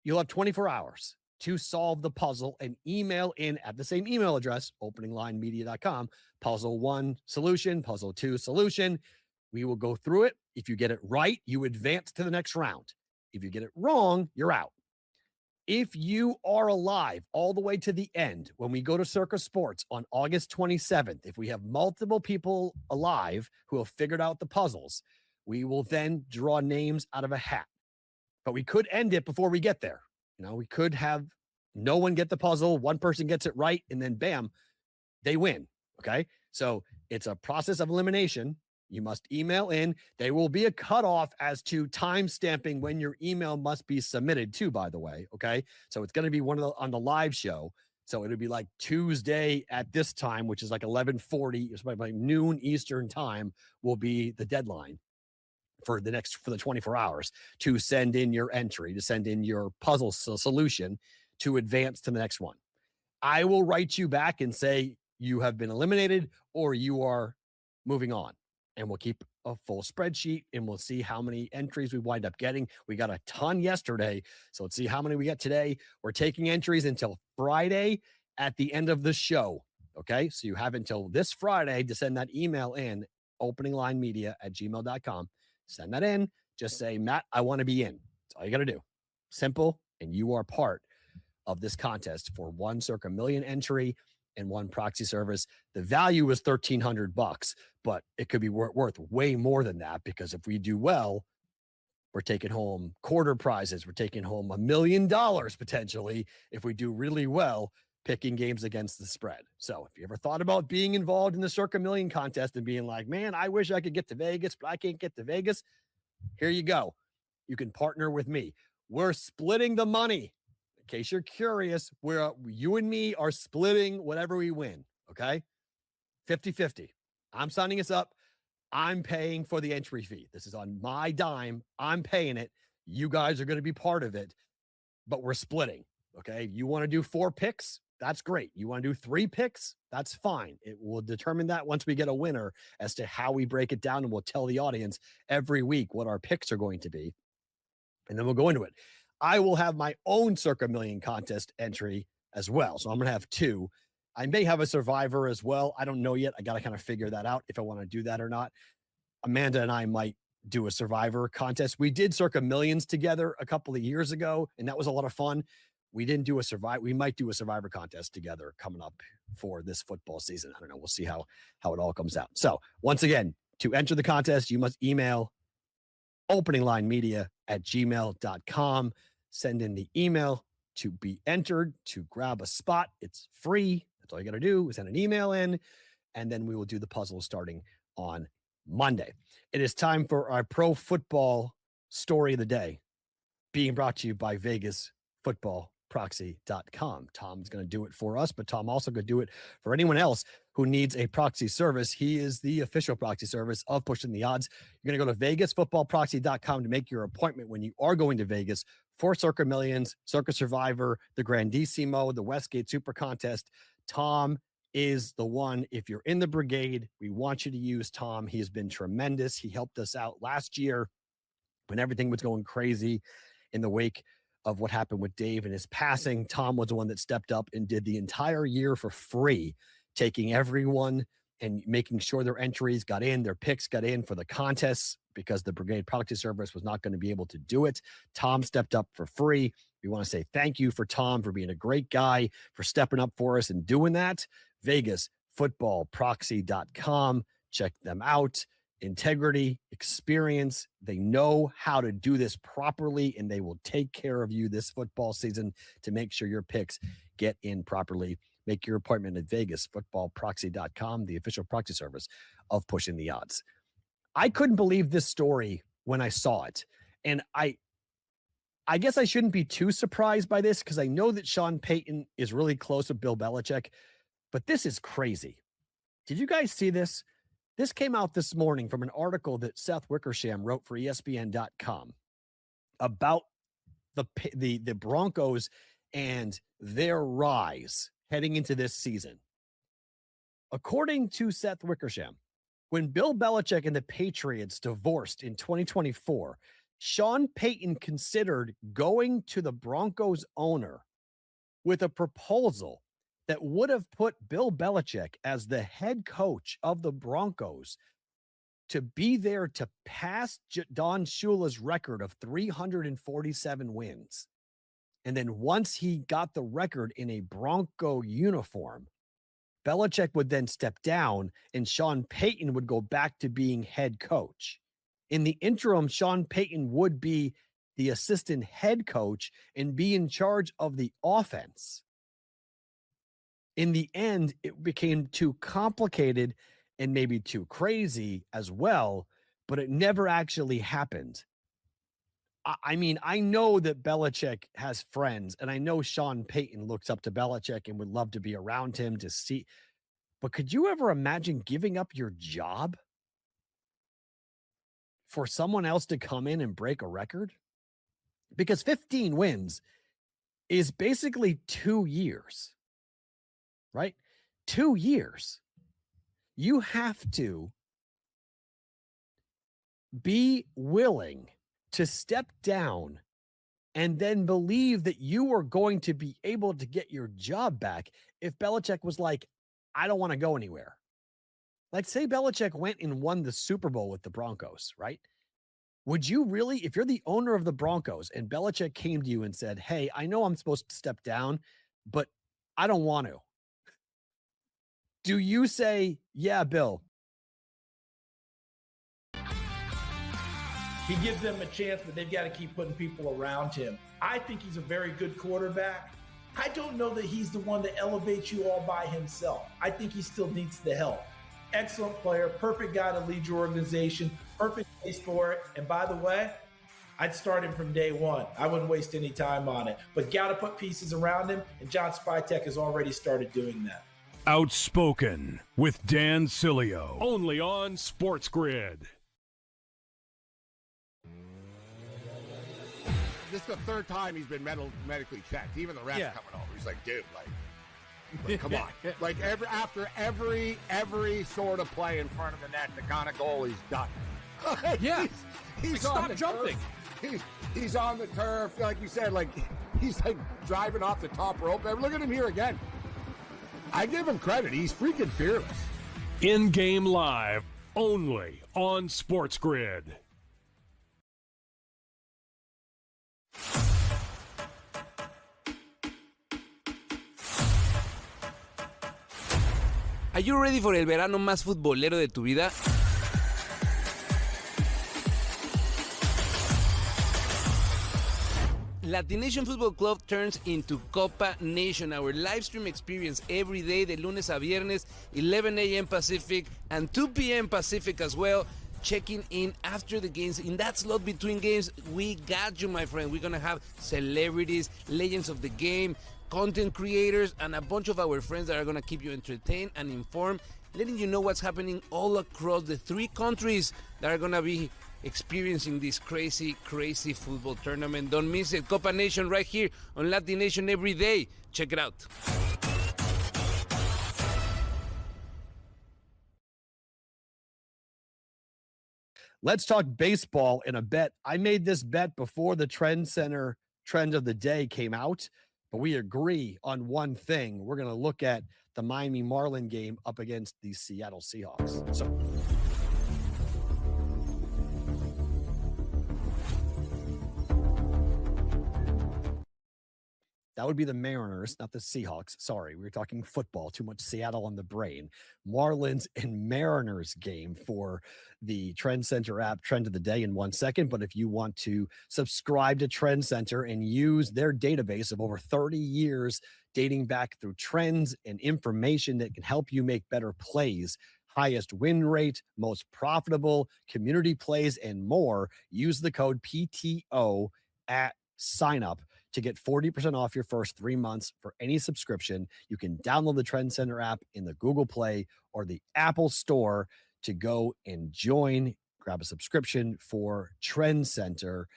you'll have 24 hours to solve the puzzle and email in at the same email address, openinglinemedia.com, puzzle 1 solution, puzzle 2 solution. We will go through it. If you get it right, you advance to the next round. If you get it wrong, you're out. If you are alive all the way to the end, when we go to Circa Sports on August 27th, if we have multiple people alive who have figured out the puzzles, we will then draw names out of a hat. But we could end it before we get there. You know, we could have no one get the puzzle, one person gets it right, and then bam, they win. Okay. So it's a process of elimination. You must email in. There will be a cutoff as to time stamping when your email must be submitted too, by the way. Okay. So it's going to be on the live show. So it'll be like Tuesday at this time, which is like 11:40, it's like noon Eastern time will be the deadline for the 24 hours to send in your entry, to send in your puzzle solution to advance to the next one. I will write you back and say you have been eliminated or you are moving on. And we'll keep a full spreadsheet and we'll see how many entries we wind up getting. We got a ton yesterday. So let's see how many we get today. We're taking entries until Friday at the end of the show. Okay. So you have until this Friday to send that email in, openinglinemedia@gmail.com. Send that in. Just say, Matt, I want to be in. That's all you got to do. Simple. And you are part of this contest for one Circa Million entry and one proxy service. The value is $1,300, but it could be worth way more than that, because if we do well, we're taking home quarter prizes. We're taking home $1 million potentially if we do really well picking games against the spread. So if you ever thought about being involved in the Circa Million contest and being like, man, I wish I could get to Vegas, but I can't get to Vegas, here you go. You can partner with me. We're splitting the money. In case you're curious, you and me are splitting whatever we win, okay? 50-50. I'm signing us up. I'm paying for the entry fee. This is on my dime. I'm paying it. You guys are going to be part of it, but we're splitting, okay? You want to do 4 picks? That's great. You want to do 3 picks? That's fine. It will determine that once we get a winner as to how we break it down, and we'll tell the audience every week what our picks are going to be, and then we'll go into it. I will have my own Circa Million contest entry as well, so I'm going to have 2. I may have a survivor as well. I don't know yet. I got to kind of figure that out if I want to do that or not. Amanda and I might do a survivor contest. We did Circa Millions together a couple of years ago, and that was a lot of fun. We didn't do a survivor. We might do a survivor contest together coming up for this football season. I don't know. We'll see how it all comes out. So once again, to enter the contest, you must email openinglinemedia@gmail.com. Send in the email to be entered to grab a spot. It's free. That's all you got to do is send an email in, and then we will do the puzzle starting on Monday. It is time for our pro football story of the day, being brought to you by VegasFootballProxy.com. Tom's going to do it for us, but Tom also going to do it for anyone else who needs a proxy service. He is the official proxy service of Pushing the Odds. You're going to go to VegasFootballProxy.com to make your appointment when you are going to Vegas for Circa Millions, Circa Survivor, the Grandissimo, the Westgate Super Contest. Tom is the one. If you're in the brigade, we want you to use Tom. He has been tremendous. He helped us out last year when everything was going crazy in the wake of what happened with Dave and his passing. Tom was the one that stepped up and did the entire year for free, taking everyone and making sure their entries got in, their picks got in for the contests, because the Brigade Proxy Service was not going to be able to do it. Tom stepped up for free. We want to say thank you for Tom for being a great guy, for stepping up for us and doing that. VegasFootballProxy.com. Check them out. Integrity, experience. They know how to do this properly, and they will take care of you this football season to make sure your picks get in properly. Make your appointment at VegasFootballProxy.com, the official proxy service of Pushing the Odds. I couldn't believe this story when I saw it. And I guess I shouldn't be too surprised by this, because I know that Sean Payton is really close with Bill Belichick, but this is crazy. Did you guys see this? This came out this morning from an article that Seth Wickersham wrote for ESPN.com about the Broncos and their rise heading into this season. According to Seth Wickersham, when Bill Belichick and the Patriots divorced in 2024, Sean Payton considered going to the Broncos owner with a proposal that would have put Bill Belichick as the head coach of the Broncos to be there to pass Don Shula's record of 347 wins. And then once he got the record in a Bronco uniform, Belichick would then step down and Sean Payton would go back to being head coach. In the interim, Sean Payton would be the assistant head coach and be in charge of the offense. In the end, it became too complicated and maybe too crazy as well, but it never actually happened. I mean, I know that Belichick has friends, and I know Sean Payton looks up to Belichick and would love to be around him to see. But could you ever imagine giving up your job for someone else to come in and break a record? Because 15 wins is basically 2 years, right? 2 years. You have to be willing to step down and then believe that you were going to be able to get your job back if Belichick was like, I don't want to go anywhere. Like, say Belichick went and won the Super Bowl with the Broncos, right? Would you really, if you're the owner of the Broncos and Belichick came to you and said, hey, I know I'm supposed to step down, but I don't want to. Do you say, yeah, Bill? He gives them a chance, but they've got to keep putting people around him. I think he's a very good quarterback. I don't know that he's the one that elevates you all by himself. I think he still needs the help. Excellent player, perfect guy to lead your organization, perfect place for it. And by the way, I'd start him from day one. I wouldn't waste any time on it. But got to put pieces around him, and John Spytek has already started doing that. Outspoken with Dan Cilio. Only on SportsGrid. This is the third time he's been medically checked. Even the refs coming over. He's like, dude, like come on. Like after every sort of play in front of the net, the kind of goal he's done. Yeah. He's stop jumping. He's on the turf, like you said, like he's like driving off the top rope. Look at him here again. I give him credit. He's freaking fearless. In-game live, only on SportsGrid. Are you ready for el verano más futbolero de tu vida? Latination Football Club turns into Copa Nation, our live stream experience every day de lunes a viernes, 11 a.m. Pacific and 2 p.m. Pacific as well. Checking in after the games. In that slot between games, we got you, my friend. We're going to have celebrities, legends of the game, content creators, and a bunch of our friends that are going to keep you entertained and informed, letting you know what's happening all across the 3 countries that are going to be experiencing this crazy, crazy football tournament. Don't miss it. Copa Nation right here on Latin Nation every day. Check it out. Let's talk baseball in a bet. I made this bet before the Trend Center trend of the day came out, but we agree on one thing. We're going to look at the Miami Marlin game up against the Seattle Seahawks. So that would be the Mariners, not the Seahawks. Sorry, we were talking football. Too much Seattle on the brain. Marlins and Mariners game for the Trend Center app, Trend of the Day in 1 second. But if you want to subscribe to Trend Center and use their database of over 30 years dating back through trends and information that can help you make better plays, highest win rate, most profitable, community plays, and more, use the code PTO at sign up to get 40% off your first 3 months for any subscription. You can download the Trend Center app in the Google Play or the Apple Store to go and join. Grab a subscription for Trend Center.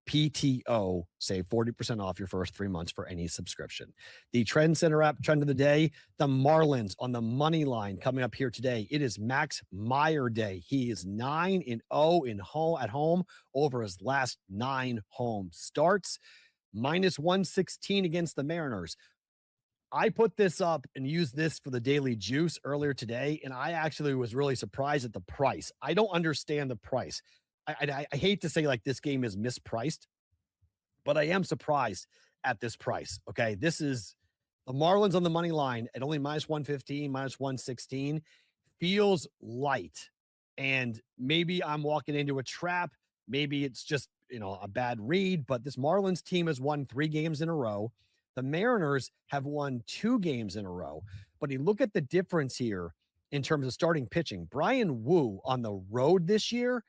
PTO, save 40% off your first 3 months for any subscription. The Trend Center app, Trend of the Day, the Marlins on the money line coming up here today. It is Max Meyer Day. He is 9-0 at home over his last 9 home starts. Minus 116 against the Mariners. I put this up and used this for the Daily Juice earlier today, and I actually was really surprised at the price. I don't understand the price. I hate to say like this game is mispriced, but I am surprised at this price. Okay, this is the Marlins on the money line at only minus 115, minus 116. Feels light, and maybe I'm walking into a trap. Maybe it's just a bad read, but this Marlins team has won 3 games in a row. The Mariners have won 2 games in a row, but you look at the difference here in terms of starting pitching. Brian Wu on the road this year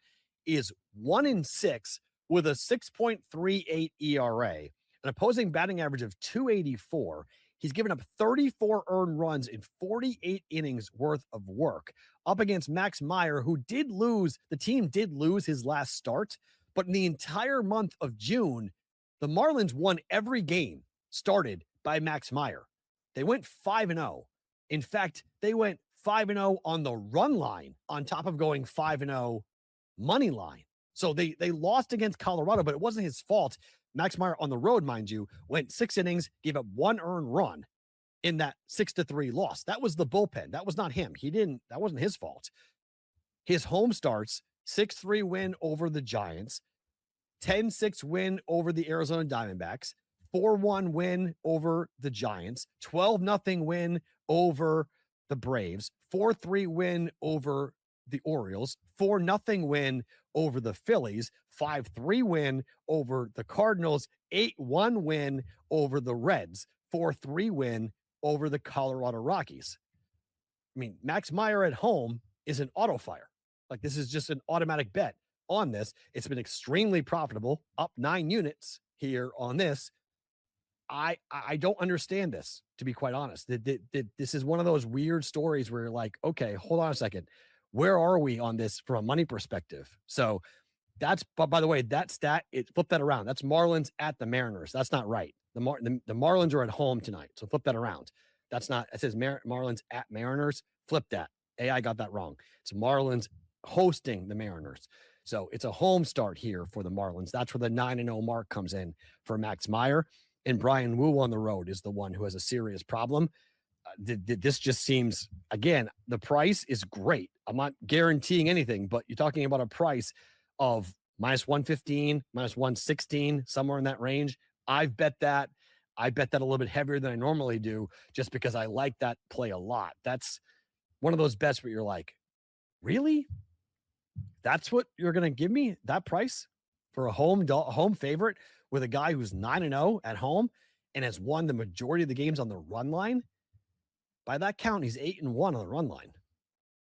is 1-6 with a 6.38 ERA, an opposing batting average of 284. He's given up 34 earned runs in 48 innings worth of work up against Max Meyer, who the team did lose his last start. But in the entire month of June, the Marlins won every game started by Max Meyer. They went 5-0. In fact, they went 5-0 on the run line on top of going 5-0 money line. So they lost against Colorado, but it wasn't his fault. Max Meyer on the road, mind you, went 6 innings, gave up 1 earned run in that 6-3 loss. That was the bullpen. That was not him. That wasn't his fault. His home starts, 6-3 win over the Giants, 10-6 win over the Arizona Diamondbacks, 4-1 win over the Giants, 12-0 win over the Braves, 4-3 win over the Orioles, 4-0 win over the Phillies, 5-3 win over the Cardinals, 8-1 win over the Reds, 4-3 win over the Colorado Rockies. I mean, Max Meyer at home is an auto fire. Like, this is just an automatic bet on this. It's been extremely profitable, up 9 units here on this. I don't understand this, to be quite honest. This is one of those weird stories where you're like, okay, hold on a second. Where are we on this from a money perspective? So that's, but by the way, that stat, flip that around. That's Marlins at the Mariners. That's not right. The Marlins are at home tonight. So flip that around. That's not, it says Marlins at Mariners. Flip that. AI got that wrong. It's Marlins hosting the Mariners. So it's a home start here for the Marlins. That's where the 9-0 mark comes in for Max Meyer. And Brian Wu on the road is the one who has a serious problem. This just seems, again, the price is great. I'm not guaranteeing anything, but you're talking about a price of -115, -116, somewhere in that range. I've bet that. I bet that a little bit heavier than I normally do, just because I like that play a lot. That's one of those bets where you're like, really? That's what you're going to give me, that price for a home favorite with a guy who's 9-0 at home and has won the majority of the games on the run line? By that count, he's 8-1 on the run line.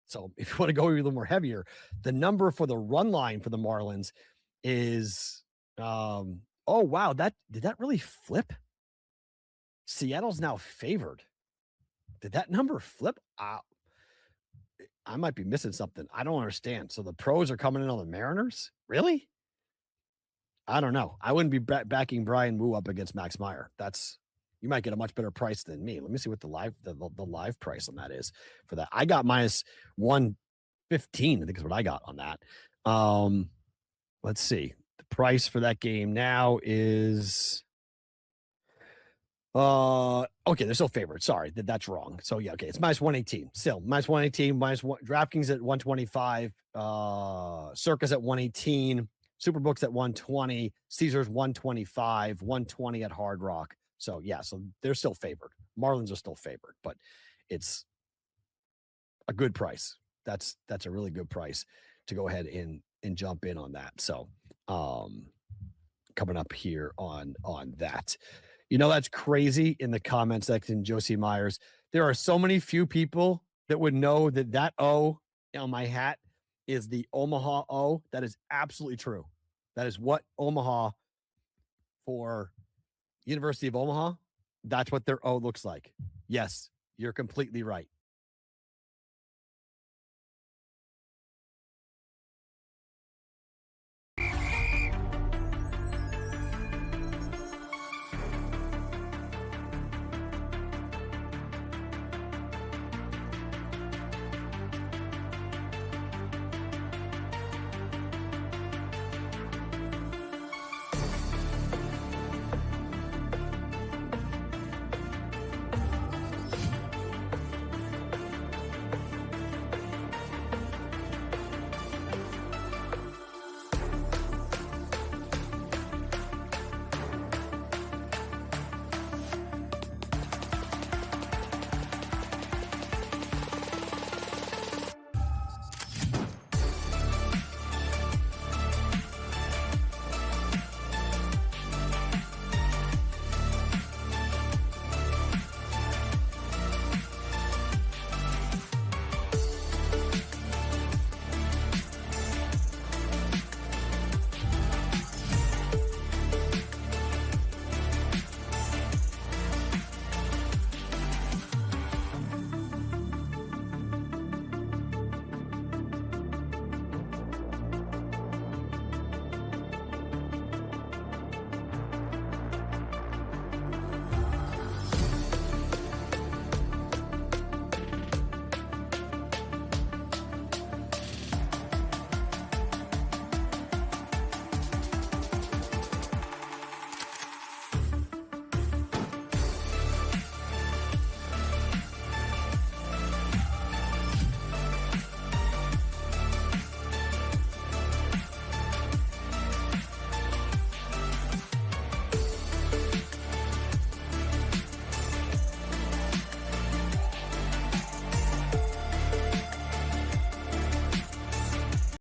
So if you want to go a little more heavier, the number for the run line for the Marlins is, oh, wow. Did that really flip? Seattle's now favored. Did that number flip? I might be missing something. I don't understand. So the pros are coming in on the Mariners? Really? I don't know. I wouldn't be backing Brian Wu up against Max Meyer. You might get a much better price than me. Let me see what the live price on that is for that. I got -115, I think is what I got on that. Let's see. The price for that game now is okay, they're still favored. Sorry, that's wrong. So yeah, okay, it's -118. Still -118, DraftKings at 125, Circus at 118, Superbooks at 120, Caesars 125, 120 at Hard Rock. So yeah, so they're still favored. Marlins are still favored, but it's a good price. That's a really good price to go ahead and jump in on that. So coming up here on that. You know, that's crazy. In the comment section, Josie Myers, there are so many few people that would know that O on my hat is the Omaha O. That is absolutely true. That is what Omaha, for University of Omaha, that's what their O looks like. Yes, you're completely right.